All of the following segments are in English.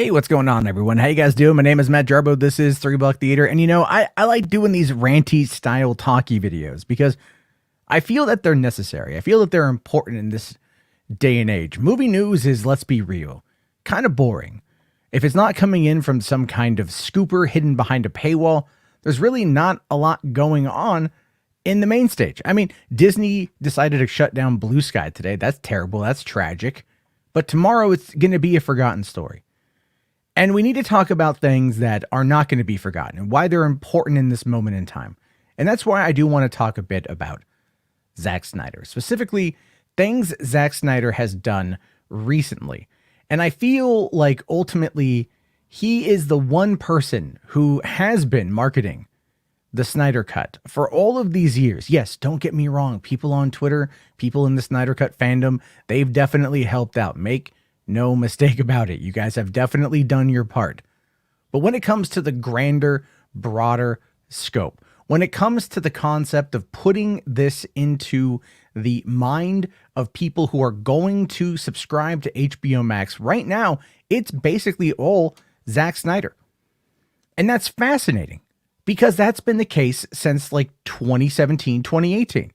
Hey, what's going on, everyone? How you guys doing? My name is Matt Jarbo. This is 3 Buck Theater. And I like doing these ranty style talky videos because I feel that they're necessary. I feel that they're important in this day and age. Movie news is, let's be real, kind of boring. If it's not coming in from some kind of scooper hidden behind a paywall, there's really not a lot going on in the main stage. I mean, Disney decided to shut down Blue Sky today. That's terrible. That's tragic. But tomorrow it's going to be a forgotten story. And we need to talk about things that are not going to be forgotten and why they're important in this moment in time. And that's why I do want to talk a bit about Zack Snyder, specifically things Zack Snyder has done recently. And I feel like ultimately he is the one person who has been marketing the Snyder Cut for all of these years. Yes, don't get me wrong. People on Twitter, people in the Snyder Cut fandom, they've definitely helped out. Make no mistake about it. You guys have definitely done your part. But when it comes to the grander, broader scope, when it comes to the concept of putting this into the mind of people who are going to subscribe to HBO Max right now, it's basically all Zack Snyder. And that's fascinating because that's been the case since like 2017, 2018,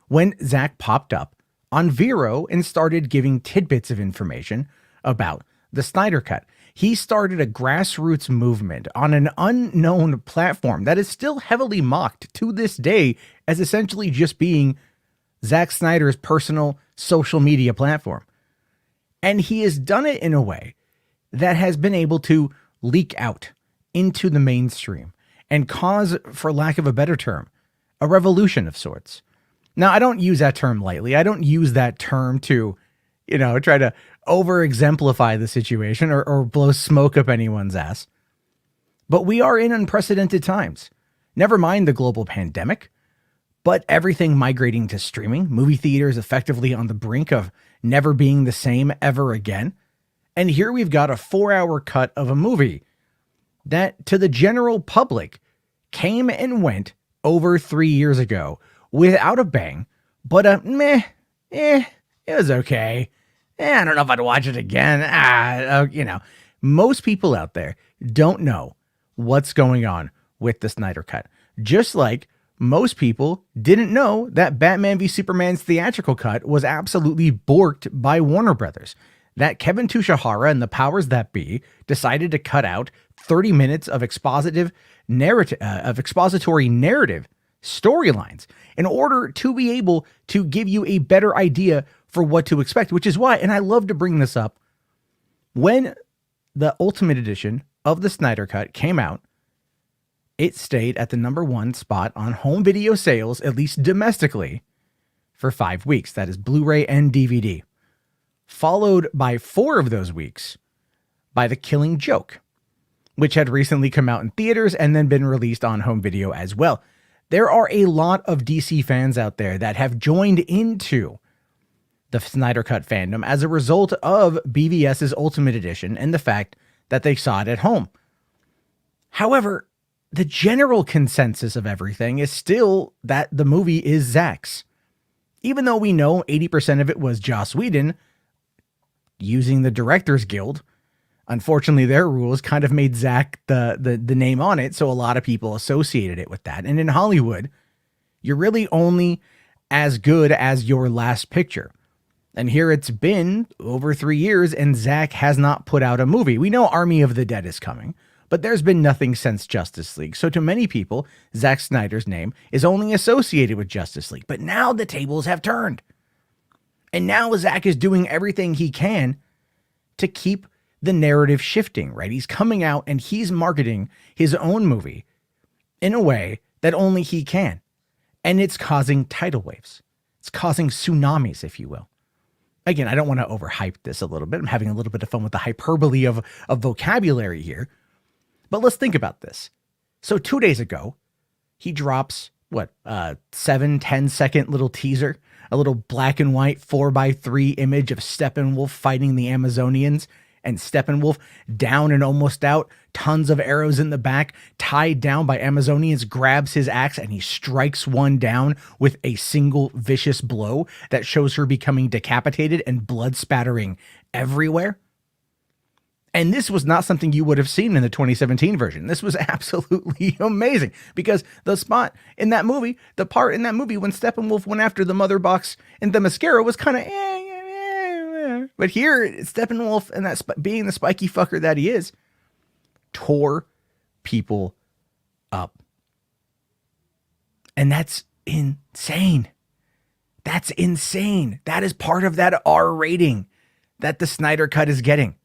when Zack popped up on Vero and started giving tidbits of information about the Snyder Cut. He started a grassroots movement on an unknown platform that is still heavily mocked to this day as essentially just being Zack Snyder's personal social media platform. And he has done it in a way that has been able to leak out into the mainstream and cause, for lack of a better term, a revolution of sorts. Now, I don't use that term lightly. I don't use that term to, try to over-exemplify the situation or blow smoke up anyone's ass. But we are in unprecedented times. Never mind the global pandemic, but everything migrating to streaming, movie theaters effectively on the brink of never being the same ever again. And here we've got a 4-hour cut of a movie that, to the general public, came and went over 3 years ago without a bang, but it was okay. I don't know if I'd watch it again. Most people out there don't know what's going on with the Snyder Cut. Just like most people didn't know that Batman v Superman's theatrical cut was absolutely borked by Warner Brothers. That Kevin Tushihara and the powers that be decided to cut out 30 minutes of expository narrative storylines in order to be able to give you a better idea for what to expect, which is why, and I love to bring this up, when the Ultimate Edition of the Snyder Cut came out, it stayed at the #1 spot on home video sales, at least domestically, for 5 weeks. That is Blu-ray and DVD. Followed by 4 of those weeks by The Killing Joke, which had recently come out in theaters and then been released on home video as well. There are a lot of DC fans out there that have joined into the Snyder Cut fandom as a result of BVS's Ultimate Edition and the fact that they saw it at home. However, the general consensus of everything is still that the movie is Zack's. Even though we know 80% of it was Joss Whedon using the Directors Guild, unfortunately, their rules kind of made Zack the name on it, so a lot of people associated it with that. And in Hollywood, you're really only as good as your last picture. And here it's been over 3 years, and Zack has not put out a movie. We know Army of the Dead is coming, but there's been nothing since Justice League. So to many people, Zack Snyder's name is only associated with Justice League. But now the tables have turned. And now Zack is doing everything he can to keep the narrative shifting, right? He's coming out and he's marketing his own movie in a way that only he can. And it's causing tidal waves. It's causing tsunamis, if you will. Again, I don't want to overhype this a little bit. I'm having a little bit of fun with the hyperbole of vocabulary here. But let's think about this. So 2 days ago, he drops, 7-10 second little teaser, a little black and white 4x3 image of Steppenwolf fighting the Amazonians, and Steppenwolf down and almost out, tons of arrows in the back, tied down by Amazonians, grabs his axe and he strikes one down with a single vicious blow that shows her becoming decapitated and blood spattering everywhere. And this was not something you would have seen in the 2017 version. This was absolutely amazing because the spot in that movie, the part in that movie when Steppenwolf went after the mother box and the mascara was kind of but here Steppenwolf and that being the spiky fucker that he is tore people up. And that's insane. That's insane. That is part of that R rating that the Snyder Cut is getting.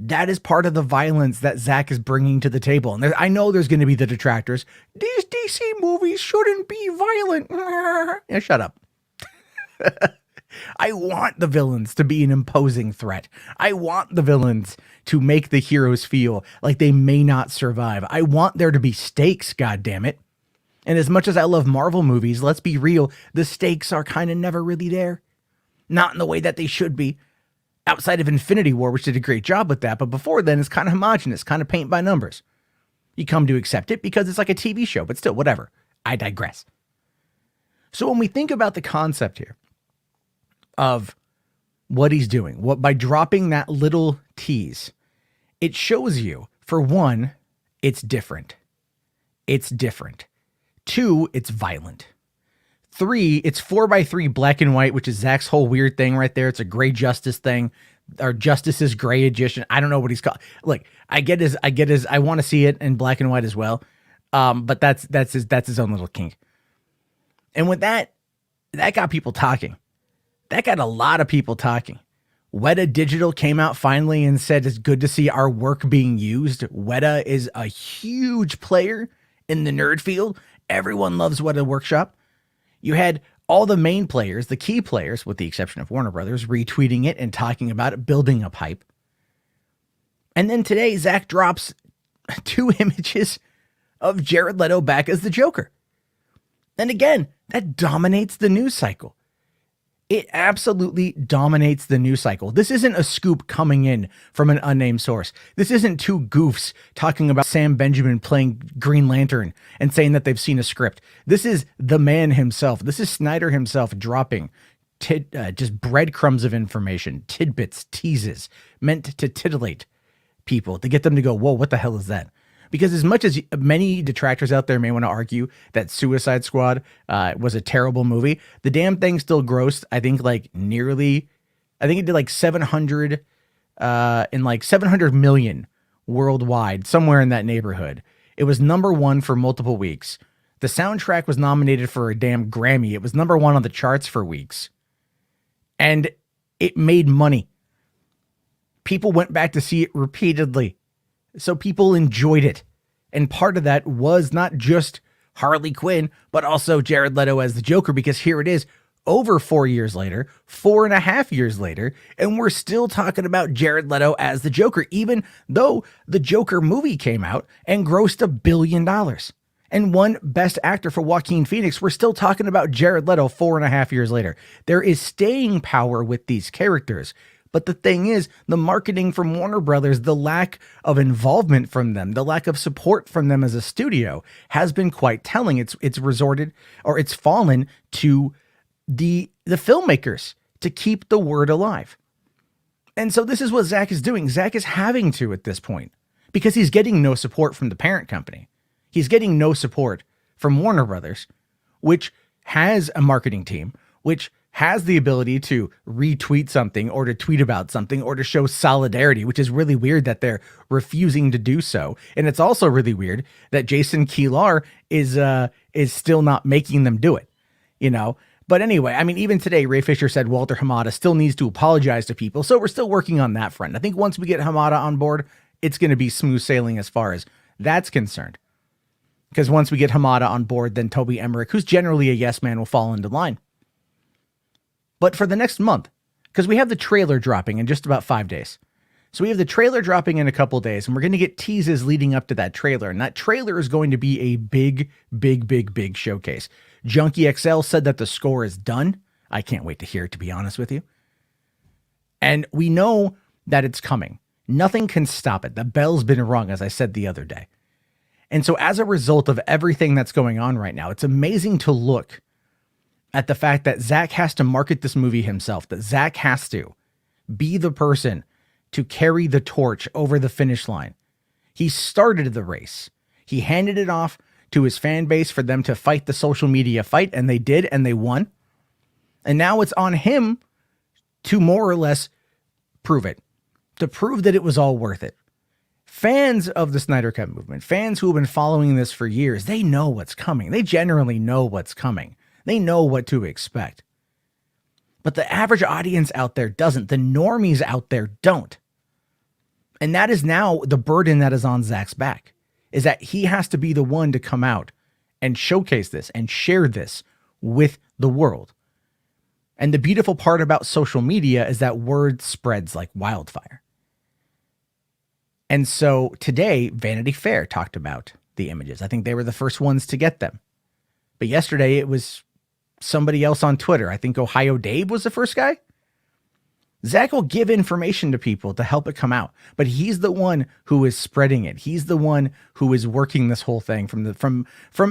That is part of the violence that Zack is bringing to the table. And I know there's going to be the detractors. These DC movies shouldn't be violent. Yeah, shut up. I want the villains to be an imposing threat. I want the villains to make the heroes feel like they may not survive. I want there to be stakes, goddammit. And as much as I love Marvel movies, let's be real, the stakes are kind of never really there. Not in the way that they should be. Outside of Infinity War, which did a great job with that, but before then, it's kind of homogenous, kind of paint by numbers. You come to accept it because it's like a TV show, but still, whatever. I digress. So when we think about the concept here of what he's doing, by dropping that little tease, it shows you, for one, it's different. It's different. 2, it's violent. 3, it's 4x3 black and white, which is Zack's whole weird thing right there. It's a gray justice thing, or Justice's gray edition. I don't know what he's called. Look, I want to see it in black and white as well. But that's his own little kink. And with that got people talking. That got a lot of people talking. Weta Digital came out finally and said it's good to see our work being used. Weta is a huge player in the nerd field. Everyone loves Weta Workshop. You had all the main players, the key players, with the exception of Warner Brothers, retweeting it and talking about it, building up hype. And then today, Zack drops 2 images of Jared Leto back as the Joker. And again, that dominates the news cycle. It absolutely dominates the news cycle. This isn't a scoop coming in from an unnamed source. This isn't 2 goofs talking about Sam Benjamin playing Green Lantern and saying that they've seen a script. This is the man himself. This is Snyder himself dropping just breadcrumbs of information, tidbits, teases, meant to titillate people, to get them to go, whoa, what the hell is that? Because as much as many detractors out there may want to argue that Suicide Squad was a terrible movie, the damn thing still grossed, I think it did like 700 million worldwide, somewhere in that neighborhood. It was number 1 for multiple weeks. The soundtrack was nominated for a damn Grammy. It was number 1 on the charts for weeks. And it made money. People went back to see it repeatedly. So people enjoyed it. And part of that was not just Harley Quinn, but also Jared Leto as the Joker, because here it is over 4 years later, 4.5 years later, and we're still talking about Jared Leto as the Joker, even though the Joker movie came out and grossed $1 billion and won Best Actor for Joaquin Phoenix. We're still talking about Jared Leto 4.5 years later. There is staying power with these characters. But the thing is, the marketing from Warner Brothers, the lack of involvement from them, the lack of support from them as a studio has been quite telling. It's fallen to the filmmakers to keep the word alive. And so this is what Zack is doing. Zack is having to at this point, because he's getting no support from the parent company. He's getting no support from Warner Brothers, which has a marketing team, which has the ability to retweet something or to tweet about something or to show solidarity, which is really weird that they're refusing to do so. And it's also really weird that Jason Kilar is still not making them do it, you know? But anyway, I mean, even today, Ray Fisher said Walter Hamada still needs to apologize to people. So we're still working on that front. I think once we get Hamada on board, it's going to be smooth sailing as far as that's concerned. Because once we get Hamada on board, then Toby Emmerich, who's generally a yes man, will fall into line. But for the next month, because we have the trailer dropping in just about 5 days. So we have the trailer dropping in a couple days, and we're going to get teases leading up to that trailer. And that trailer is going to be a big, big, big, big showcase. Junkie XL said that the score is done. I can't wait to hear it, to be honest with you. And we know that it's coming. Nothing can stop it. The bell's been rung, as I said the other day. And so as a result of everything that's going on right now, it's amazing to look at the fact that Zack has to market this movie himself, that Zack has to be the person to carry the torch over the finish line. He started the race. He handed it off to his fan base for them to fight the social media fight, and they did, and they won. And now it's on him to more or less prove it, to prove that it was all worth it. Fans of the Snyder Cut movement, fans who have been following this for years, they know what's coming. They generally know what's coming. They know what to expect. But the average audience out there doesn't. The normies out there don't. And that is now the burden that is on Zack's back, is that he has to be the one to come out and showcase this and share this with the world. And the beautiful part about social media is that word spreads like wildfire. And so today, Vanity Fair talked about the images. I think they were the first ones to get them. But yesterday, it was somebody else on Twitter. I think Ohio Dave was the first guy. Zack will give information to people to help it come out, but he's the one who is spreading it. He's the one who is working this whole thing from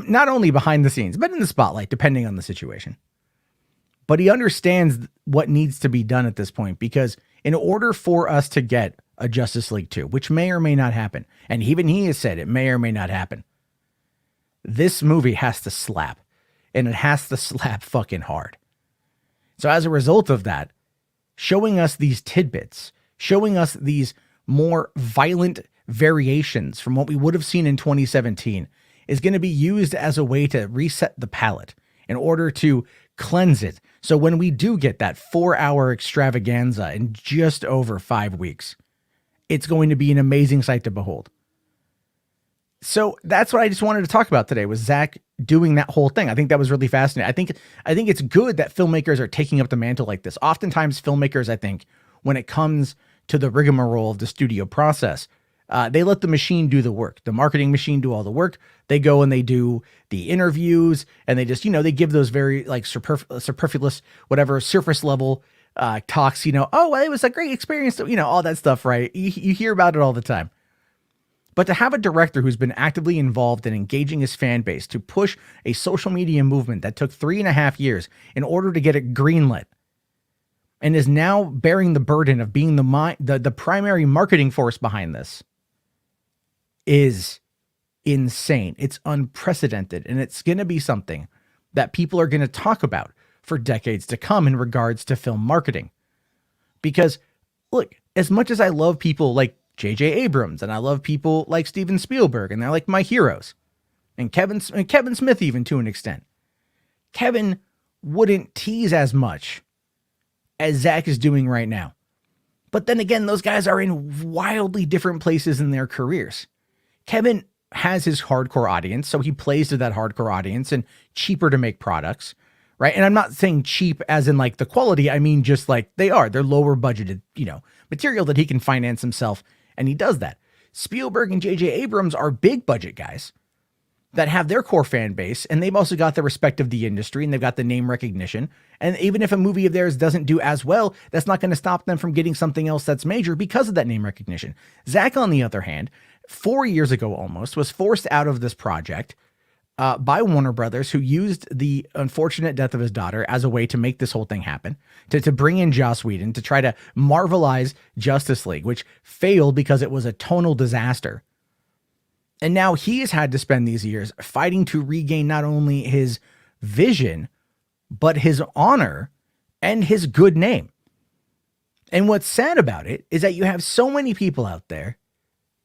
not only behind the scenes, but in the spotlight, depending on the situation. But he understands what needs to be done at this point, because in order for us to get a Justice League 2, which may or may not happen, and even he has said it may or may not happen, this movie has to slap, and it has to slap fucking hard. So as a result of that, showing us these tidbits, showing us these more violent variations from what we would have seen in 2017 is going to be used as a way to reset the palette in order to cleanse it. So when we do get that 4-hour extravaganza in just over 5 weeks, it's going to be an amazing sight to behold. So that's what I just wanted to talk about today, was Zack doing that whole thing. I think that was really fascinating. I think it's good that filmmakers are taking up the mantle like this. Oftentimes filmmakers, I think, when it comes to the rigmarole of the studio process, they let the machine do the work. The marketing machine do all the work. They go and they do the interviews, and they just, they give those very like superfluous, whatever, surface level talks, oh, well, it was a great experience. All that stuff, right? You hear about it all the time. But to have a director who's been actively involved in engaging his fan base to push a social media movement that took 3.5 years in order to get it greenlit, and is now bearing the burden of being the primary marketing force behind this, is insane. It's unprecedented, and it's going to be something that people are going to talk about for decades to come in regards to film marketing. Because look, as much as I love people like J.J. Abrams, and I love people like Steven Spielberg, and they're like my heroes, and Kevin Smith even to an extent, Kevin wouldn't tease as much as Zack is doing right now. But then again, those guys are in wildly different places in their careers. Kevin has his hardcore audience, so he plays to that hardcore audience, and cheaper to make products, right? And I'm not saying cheap as in like the quality. I mean, just like they're lower budgeted, material that he can finance himself. And he does that. Spielberg and J.J. Abrams are big budget guys that have their core fan base, and they've also got the respect of the industry, and they've got the name recognition. And even if a movie of theirs doesn't do as well, that's not going to stop them from getting something else that's major because of that name recognition. Zack, on the other hand, 4 years ago almost, was forced out of this project by Warner Brothers, who used the unfortunate death of his daughter as a way to make this whole thing happen, to bring in Joss Whedon, to try to Marvelize Justice League, which failed because it was a tonal disaster. And now he has had to spend these years fighting to regain not only his vision, but his honor and his good name. And what's sad about it is that you have so many people out there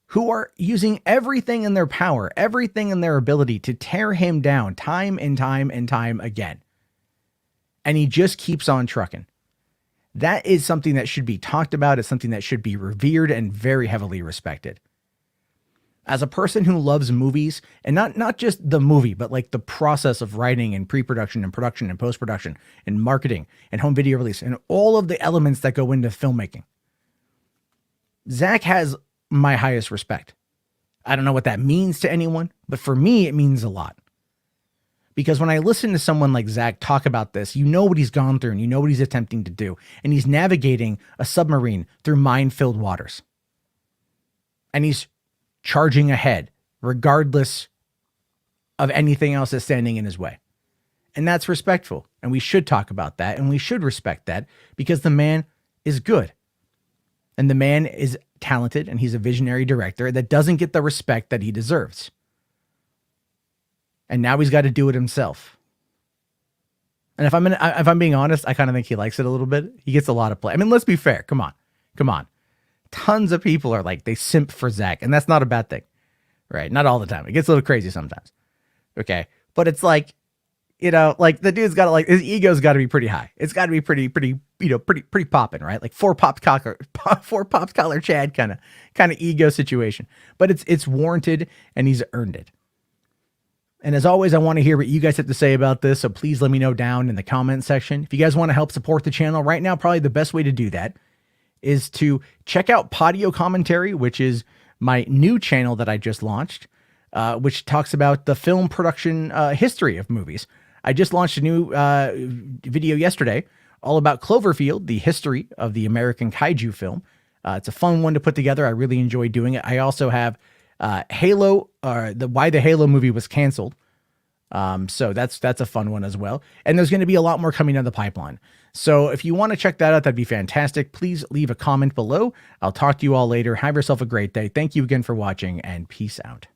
who are using everything in their power, everything in their ability to tear him down time and time and time again. And he just keeps on trucking. That is something that should be talked about. It's something that should be revered and very heavily respected. As a person who loves movies, and not just the movie, but like the process of writing and pre-production and production and post-production and marketing and home video release and all of the elements that go into filmmaking, Zack has my highest respect. I don't know what that means to anyone, but for me, it means a lot. Because when I listen to someone like Zack talk about this, you know what he's gone through and you know what he's attempting to do. And he's navigating a submarine through mine-filled waters. And he's charging ahead, regardless of anything else that's standing in his way. And that's respectful. And we should talk about that, and we should respect that, because the man is good. And the man is talented and he's a visionary director that doesn't get the respect that he deserves. And now he's got to do it himself. And if I'm being honest, I kind of think he likes it a little bit. He gets a lot of play. I mean, let's be fair. Come on. Tons of people are like, they simp for Zack, and that's not a bad thing, right? Not all the time. It gets a little crazy sometimes. Okay. But it's like, like the dude's got to, like, his ego's got to be pretty high. It's got to be pretty, pretty popping, right? Like four pops collar Chad kind of ego situation. But it's warranted and he's earned it. And as always, I want to hear what you guys have to say about this. So please let me know down in the comment section. If you guys want to help support the channel right now, probably the best way to do that is to check out PODIO Commentary, which is my new channel that I just launched, which talks about the film production history of movies. I just launched a new video yesterday all about Cloverfield, the history of the American kaiju film. It's a fun one to put together. I really enjoy doing it. I also have Halo, why the Halo movie was canceled. So that's a fun one as well. And there's going to be a lot more coming down the pipeline. So if you want to check that out, that'd be fantastic. Please leave a comment below. I'll talk to you all later. Have yourself a great day. Thank you again for watching, and peace out.